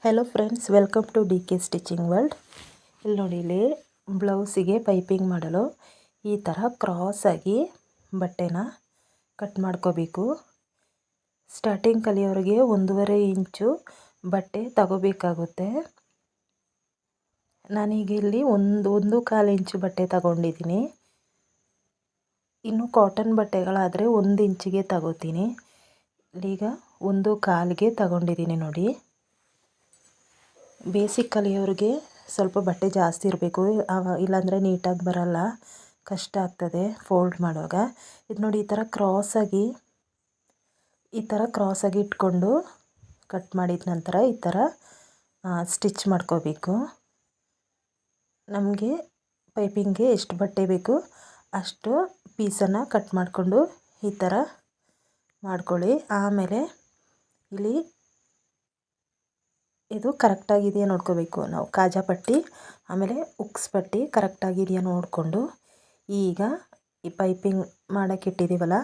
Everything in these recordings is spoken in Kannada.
Hello friends, welcome to D K stitching world. ಇಲ್ಲಿ ನೋಡಿ, ಇಲ್ಲಿ ಬ್ಲೌಸಿಗೆ ಪೈಪಿಂಗ್ ಮಾಡಲು ಈ ಥರ ಕ್ರಾಸಾಗಿ ಬಟ್ಟೆನ ಕಟ್ ಮಾಡ್ಕೋಬೇಕು. ಸ್ಟಾರ್ಟಿಂಗ್ ಕಲಿಯೋರಿಗೆ 1.5 ಇಂಚು ಬಟ್ಟೆ ತಗೋಬೇಕಾಗುತ್ತೆ. ನಾನೀಗ ಇಲ್ಲಿ 1.25 ಇಂಚು ಬಟ್ಟೆ ತಗೊಂಡಿದ್ದೀನಿ. ಇನ್ನು ಕಾಟನ್ ಬಟ್ಟೆಗಳಾದರೆ 1 ಇಂಚಿಗೆ ತಗೋತೀನಿ. ಈಗ 1.25ಗೆ ತಗೊಂಡಿದ್ದೀನಿ ನೋಡಿ. ಬೇಸಿಕ್ ಕಲಿಯೋರಿಗೆ ಸ್ವಲ್ಪ ಬಟ್ಟೆ ಜಾಸ್ತಿ ಇರಬೇಕು, ಇಲ್ಲಾಂದರೆ ನೀಟಾಗಿ ಬರಲ್ಲ, ಕಷ್ಟ ಆಗ್ತದೆ ಫೋಲ್ಡ್ ಮಾಡುವಾಗ. ಇದು ನೋಡಿ, ಈ ಥರ ಕ್ರಾಸಾಗಿ ಇಟ್ಕೊಂಡು ಕಟ್ ಮಾಡಿದ ನಂತರ ಈ ಥರ ಸ್ಟಿಚ್ ಮಾಡ್ಕೋಬೇಕು. ನಮಗೆ ಪೈಪಿಂಗ್ಗೆ ಎಷ್ಟು ಬಟ್ಟೆ ಬೇಕು ಅಷ್ಟು ಪೀಸನ್ನು ಕಟ್ ಮಾಡಿಕೊಂಡು ಈ ಥರ ಮಾಡ್ಕೊಳ್ಳಿ. ಆಮೇಲೆ ಇಲ್ಲಿ ಇದು ಕರೆಕ್ಟಾಗಿದೆಯಾ ನೋಡ್ಕೋಬೇಕು ನಾವು. ಕಾಜಾ ಪಟ್ಟಿ ಆಮೇಲೆ ಉಕ್ಸ್ ಪಟ್ಟಿ ಕರೆಕ್ಟಾಗಿದೆಯಾ ನೋಡಿಕೊಂಡು ಈಗ ಈ ಪೈಪಿಂಗ್ ಮಾಡೋಕ್ಕೆ ಇಟ್ಟಿದ್ದೀವಲ್ಲ,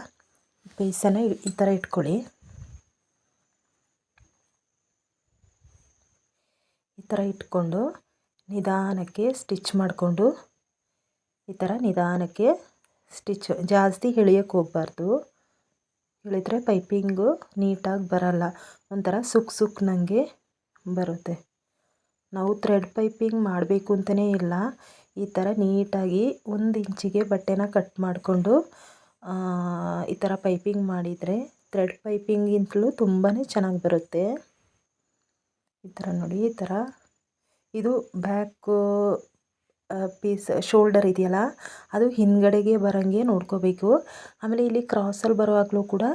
ಪೀಸನ್ನು ಈ ಥರ ಇಟ್ಕೊಳ್ಳಿ. ಈ ಥರ ಇಟ್ಕೊಂಡು ನಿಧಾನಕ್ಕೆ ಸ್ಟಿಚ್ ಮಾಡಿಕೊಂಡು ಈ ಥರ ನಿಧಾನಕ್ಕೆ ಸ್ಟಿಚ್, ಜಾಸ್ತಿ ಎಳೆಯೋಕ್ಕೆ ಹೋಗಬಾರ್ದು. ಎಳೆದ್ರೆ ಪೈಪಿಂಗು ನೀಟಾಗಿ ಬರಲ್ಲ, ಒಂಥರ ಸುಕ್ಕನಂಗೆ ಬರುತ್ತೆ. ನಾವು ಥ್ರೆಡ್ ಪೈಪಿಂಗ್ ಮಾಡಬೇಕು ಅಂತಲೇ ಇಲ್ಲ, ಈ ಥರ ನೀಟಾಗಿ 1 ಇಂಚಿಗೆ ಬಟ್ಟೆನ ಕಟ್ ಮಾಡಿಕೊಂಡು ಈ ಥರ ಪೈಪಿಂಗ್ ಮಾಡಿದರೆ ಥ್ರೆಡ್ ಪೈಪಿಂಗಿಂತಲೂ ತುಂಬಾ ಚೆನ್ನಾಗಿ ಬರುತ್ತೆ. ಈ ಥರ ನೋಡಿ, ಈ ಥರ ಇದು ಬ್ಯಾಕು ಪೀಸ್ ಶೋಲ್ಡರ್ ಇದೆಯಲ್ಲ, ಅದು ಹಿಂದ್ಗಡೆಗೆ ಬರೋಂಗೆ ನೋಡ್ಕೋಬೇಕು. ಆಮೇಲೆ ಇಲ್ಲಿ ಕ್ರಾಸಲ್ಲಿ ಬರುವಾಗಲೂ ಕೂಡ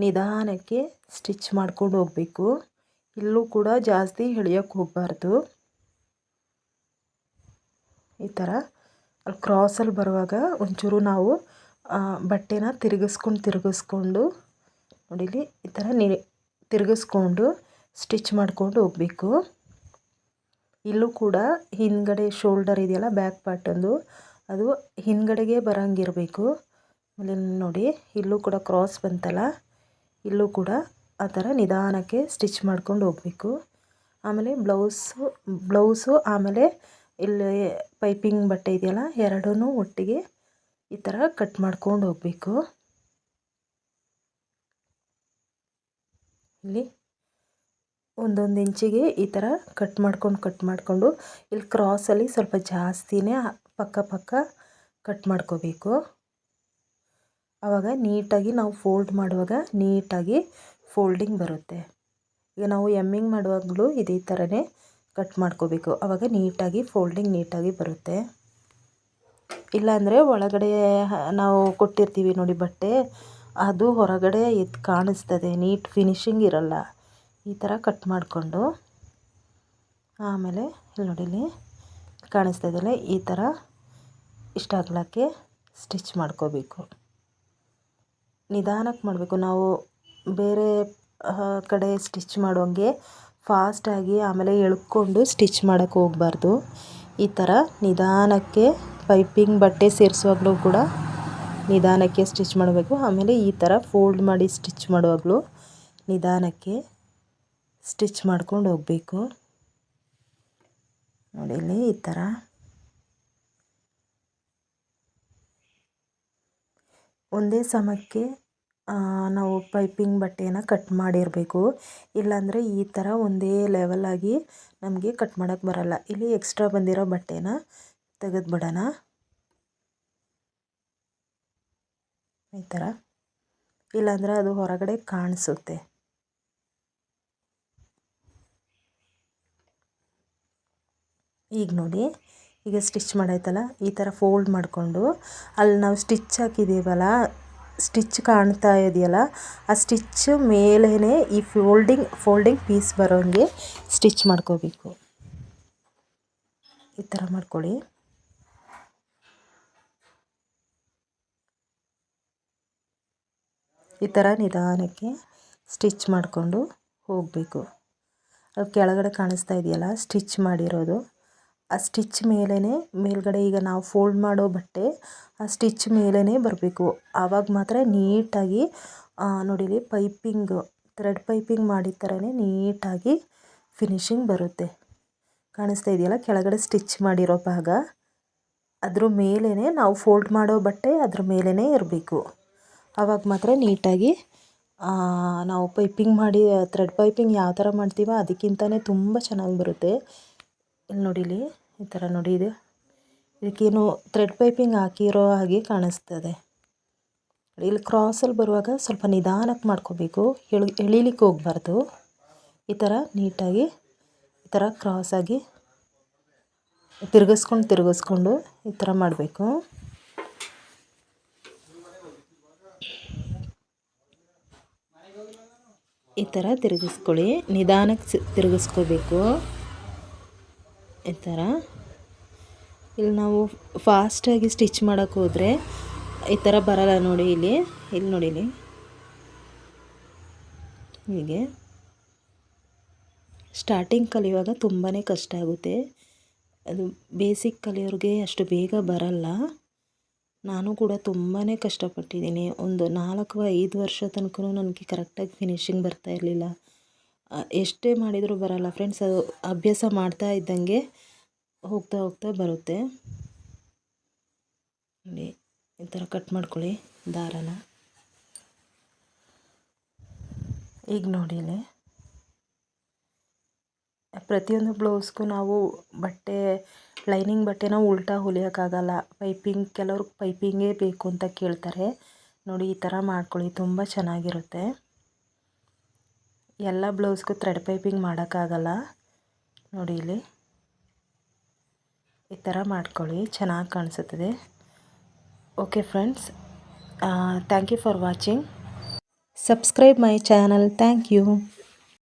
ನಿಧಾನಕ್ಕೆ ಸ್ಟಿಚ್ ಮಾಡ್ಕೊಂಡು ಹೋಗಬೇಕು. ಇಲ್ಲೂ ಕೂಡ ಜಾಸ್ತಿ ಎಳೆಯೋಕ್ಕೆ ಹೋಗಬಾರ್ದು. ಈ ಥರ ಅಲ್ಲಿ ಕ್ರಾಸಲ್ಲಿ ಬರುವಾಗ ಒಂಚೂರು ನಾವು ಬಟ್ಟೆನ ತಿರುಗಿಸ್ಕೊಂಡು ನೋಡಿಲಿ, ಈ ಥರ ತಿರುಗಿಸ್ಕೊಂಡು ಸ್ಟಿಚ್ ಮಾಡ್ಕೊಂಡು ಹೋಗಬೇಕು. ಇಲ್ಲೂ ಕೂಡ ಹಿಂದ್ಗಡೆ ಶೋಲ್ಡರ್ ಇದೆಯಲ್ಲ, ಬ್ಯಾಕ್ ಪಾರ್ಟೊಂದು ಅದು ಹಿಂದ್ಗಡೆಗೆ ಬರೋಂಗಿರಬೇಕು. ಆಮೇಲೆ ನೋಡಿ, ಇಲ್ಲೂ ಕೂಡ ಕ್ರಾಸ್ ಬಂತಲ್ಲ, ಇಲ್ಲೂ ಕೂಡ ಆ ಥರ ನಿಧಾನಕ್ಕೆ ಸ್ಟಿಚ್ ಮಾಡ್ಕೊಂಡು ಹೋಗಬೇಕು. ಆಮೇಲೆ ಬ್ಲೌಸು ಆಮೇಲೆ ಇಲ್ಲಿ ಪೈಪಿಂಗ್ ಬಟ್ಟೆ ಇದೆಯಲ್ಲ, ಎರಡೂ ಒಟ್ಟಿಗೆ ಈ ಥರ ಕಟ್ ಮಾಡ್ಕೊಂಡು ಹೋಗಬೇಕು. ಇಲ್ಲಿ 1 ಇಂಚಿಗೆ ಈ ಥರ ಕಟ್ ಮಾಡಿಕೊಂಡು ಇಲ್ಲಿ ಕ್ರಾಸಲ್ಲಿ ಸ್ವಲ್ಪ ಜಾಸ್ತಿನೇ ಪಕ್ಕ ಕಟ್ ಮಾಡ್ಕೋಬೇಕು. ಆವಾಗ ನೀಟಾಗಿ ನಾವು ಫೋಲ್ಡ್ ಮಾಡುವಾಗ ನೀಟಾಗಿ ಫೋಲ್ಡಿಂಗ್ ಬರುತ್ತೆ. ಈಗ ನಾವು ಎಮ್ಮಿಂಗ್ ಮಾಡುವಾಗಲೂ ಇದೇ ಥರನೇ ಕಟ್ ಮಾಡ್ಕೋಬೇಕು, ಆವಾಗ ನೀಟಾಗಿ ಫೋಲ್ಡಿಂಗ್ ನೀಟಾಗಿ ಬರುತ್ತೆ. ಇಲ್ಲಾಂದರೆ ಒಳಗಡೆ ನಾವು ಕೊಟ್ಟಿರ್ತೀವಿ ನೋಡಿ ಬಟ್ಟೆ, ಅದು ಹೊರಗಡೆ ಎದ್ದು ಕಾಣಿಸ್ತದೆ, ನೀಟ್ ಫಿನಿಶಿಂಗ್ ಇರಲ್ಲ. ಈ ಥರ ಕಟ್ ಮಾಡಿಕೊಂಡು ಆಮೇಲೆ ಇಲ್ಲಿ ನೋಡಿ, ಇಲ್ಲಿ ಕಾಣಿಸ್ತಾ ಇದೆಯಲ್ಲ, ಈ ಥರ ಇಷ್ಟ ಅಗಲಕ್ಕೆ ಸ್ಟಿಚ್ ಮಾಡ್ಕೋಬೇಕು. ನಿಧಾನಕ್ಕೆ ಮಾಡಬೇಕು. ನಾವು ಬೇರೆ ಕಡೆ ಸ್ಟಿಚ್ ಮಾಡೋಂಗೆ ಫಾಸ್ಟಾಗಿ ಆಮೇಲೆ ಎಳ್ಕೊಂಡು ಸ್ಟಿಚ್ ಮಾಡೋಕ್ಕೆ ಹೋಗಬಾರ್ದು. ಈ ಥರ ನಿಧಾನಕ್ಕೆ ಪೈಪಿಂಗ್ ಬಟ್ಟೆ ಸೇರಿಸುವಾಗಲೂ ಕೂಡ ನಿಧಾನಕ್ಕೆ ಸ್ಟಿಚ್ ಮಾಡಬೇಕು. ಆಮೇಲೆ ಈ ಥರ ಫೋಲ್ಡ್ ಮಾಡಿ ಸ್ಟಿಚ್ ಮಾಡುವಾಗಲೂ ನಿಧಾನಕ್ಕೆ ಸ್ಟಿಚ್ ಮಾಡ್ಕೊಂಡು ಹೋಗಬೇಕು. ನೋಡಿ, ಇಲ್ಲಿ ಈ ಥರ ಒಂದೇ ಸಮಕ್ಕೆ ನಾವು ಪೈಪಿಂಗ್ ಬಟ್ಟೆನ ಕಟ್ ಮಾಡಿರಬೇಕು. ಇಲ್ಲಾಂದರೆ ಈ ಥರ ಒಂದೇ ಲೆವೆಲಾಗಿ ನಮಗೆ ಕಟ್ ಮಾಡೋಕ್ಕೆ ಬರಲ್ಲ. ಇಲ್ಲಿ ಎಕ್ಸ್ಟ್ರಾ ಬಂದಿರೋ ಬಟ್ಟೆನ ತೆಗೆದುಬಿಡೋಣ. ಈ ಥರ, ಇಲ್ಲಾಂದರೆ ಅದು ಹೊರಗಡೆ ಕಾಣಿಸುತ್ತೆ. ಈಗ ನೋಡಿ, ಈಗ ಸ್ಟಿಚ್ ಮಾಡಾಯ್ತಲ್ಲ, ಈ ಥರ ಫೋಲ್ಡ್ ಮಾಡಿಕೊಂಡು ಅಲ್ಲಿ ನಾವು ಸ್ಟಿಚ್ ಹಾಕಿದ್ದೀವಲ್ಲ, ಸ್ಟಿಚ್ ಕಾಣ್ತಾ ಇದೆಯಲ್ಲ, ಆ ಸ್ಟಿಚ್ ಮೇಲೇ ಈ ಫೋಲ್ಡಿಂಗ್ ಪೀಸ್ ಬರೋಂಗೆ ಸ್ಟಿಚ್ ಮಾಡ್ಕೋಬೇಕು. ಈ ಥರ ಮಾಡ್ಕೊಳ್ಳಿ. ಈ ಥರ ನಿಧಾನಕ್ಕೆ ಸ್ಟಿಚ್ ಮಾಡಿಕೊಂಡು ಹೋಗಬೇಕು. ಅದು ಕೆಳಗಡೆ ಕಾಣಿಸ್ತಾ ಇದೆಯಲ್ಲ ಸ್ಟಿಚ್ ಮಾಡಿರೋದು, ಆ ಸ್ಟಿಚ್ ಮೇಲ್ಗಡೆ ಈಗ ನಾವು ಫೋಲ್ಡ್ ಮಾಡೋ ಬಟ್ಟೆ ಆ ಸ್ಟಿಚ್ ಮೇಲೇ ಬರಬೇಕು. ಆವಾಗ ಮಾತ್ರ ನೀಟಾಗಿ ನೋಡಿಲಿ, ಥ್ರೆಡ್ ಪೈಪಿಂಗ್ ಮಾಡಿದ ಥರನೇ ನೀಟಾಗಿ ಫಿನಿಶಿಂಗ್ ಬರುತ್ತೆ. ಕಾಣಿಸ್ತಾ ಇದೆಯಲ್ಲ, ಕೆಳಗಡೆ ಸ್ಟಿಚ್ ಮಾಡಿರೋ ಭಾಗ ಅದ್ರ ಮೇಲೇ ನಾವು ಫೋಲ್ಡ್ ಮಾಡೋ ಬಟ್ಟೆ ಅದ್ರ ಮೇಲೇ ಇರಬೇಕು. ಆವಾಗ ಮಾತ್ರ ನೀಟಾಗಿ ನಾವು ಪೈಪಿಂಗ್ ಮಾಡಿ ಥ್ರೆಡ್ ಪೈಪಿಂಗ್ ಯಾವ ಥರ ಮಾಡ್ತೀವೋ ಅದಕ್ಕಿಂತಲೇ ತುಂಬ ಚೆನ್ನಾಗಿ ಬರುತ್ತೆ. ಇಲ್ಲಿ ನೋಡಿಲಿ, ಈ ಥರ ನೋಡಿ, ಇದಕ್ಕೇನು ಥ್ರೆಡ್ ಪೈಪಿಂಗ್ ಹಾಕಿರೋ ಹಾಗೆ ಕಾಣಿಸ್ತದೆ. ಇಲ್ಲಿ ಕ್ರಾಸಲ್ಲಿ ಬರುವಾಗ ಸ್ವಲ್ಪ ನಿಧಾನಕ್ಕೆ ಮಾಡ್ಕೋಬೇಕು, ಎಳಿಲಿಕ್ಕೆ ಹೋಗಬಾರ್ದು. ಈ ಥರ ನೀಟಾಗಿ ಈ ಥರ ಕ್ರಾಸಾಗಿ ತಿರುಗಿಸ್ಕೊಂಡು ಈ ಥರ ಮಾಡಬೇಕು. ಈ ಥರ ತಿರುಗಿಸ್ಕೊಳ್ಳಿ, ನಿಧಾನಕ್ಕೆ ತಿರುಗಿಸ್ಕೋಬೇಕು. ಈ ಥರ ಇಲ್ಲಿ ನಾವು ಫಾಸ್ಟಾಗಿ ಸ್ಟಿಚ್ ಮಾಡೋಕ್ಕೆ ಹೋದರೆ ಈ ಥರ ಬರಲ್ಲ. ನೋಡಿ ಇಲ್ಲಿ ನೋಡಿಲಿ, ಹೀಗೆ ಸ್ಟಾರ್ಟಿಂಗ್ ಕಲಿಯುವಾಗ ತುಂಬಾ ಕಷ್ಟ ಆಗುತ್ತೆ. ಅದು ಬೇಸಿಕ್ ಕಲಿಯೋರಿಗೆ ಅಷ್ಟು ಬೇಗ ಬರಲ್ಲ. ನಾನು ಕೂಡ ತುಂಬಾ ಕಷ್ಟಪಟ್ಟಿದ್ದೀನಿ. ಒಂದು 4-5 ವರ್ಷ ತನಕ ನನಗೆ ಕರೆಕ್ಟಾಗಿ ಫಿನಿಶಿಂಗ್ ಬರ್ತಾ ಇರಲಿಲ್ಲ. ಎಷ್ಟೇ ಮಾಡಿದರೂ ಬರಲ್ಲ ಫ್ರೆಂಡ್ಸ್. ಅದು ಅಭ್ಯಾಸ ಮಾಡ್ತಾ ಇದ್ದಂಗೆ ಹೋಗ್ತಾ ಬರುತ್ತೆ. ನೋಡಿ, ಈ ಥರ ಕಟ್ ಮಾಡ್ಕೊಳ್ಳಿ ದಾರನ. ಈಗ ನೋಡಿಲಿ, ಪ್ರತಿಯೊಂದು ಬ್ಲೌಸ್ಗೂ ನಾವು ಲೈನಿಂಗ್ ಬಟ್ಟೆನ ಉಲ್ಟಾ ಹೊಲಿಯೋಕ್ಕಾಗಲ್ಲ. ಕೆಲವ್ರಿಗೆ ಪೈಪಿಂಗೇ ಬೇಕು ಅಂತ ಕೇಳ್ತಾರೆ. ನೋಡಿ, ಈ ಥರ ಮಾಡ್ಕೊಳ್ಳಿ, ತುಂಬ ಚೆನ್ನಾಗಿರುತ್ತೆ. ಎಲ್ಲ ಬ್ಲೌಸ್ಗೂ ಥ್ರೆಡ್ ಪೈಪಿಂಗ್ ಮಾಡೋಕ್ಕಾಗಲ್ಲ. ನೋಡಿ ಇಲ್ಲಿ ಈ ಥರ ಮಾಡ್ಕೊಳ್ಳಿ, ಚೆನ್ನಾಗಿ ಕಾಣಿಸುತ್ತದೆ. Okay friends, thank you for watching. Subscribe my channel. Thank you.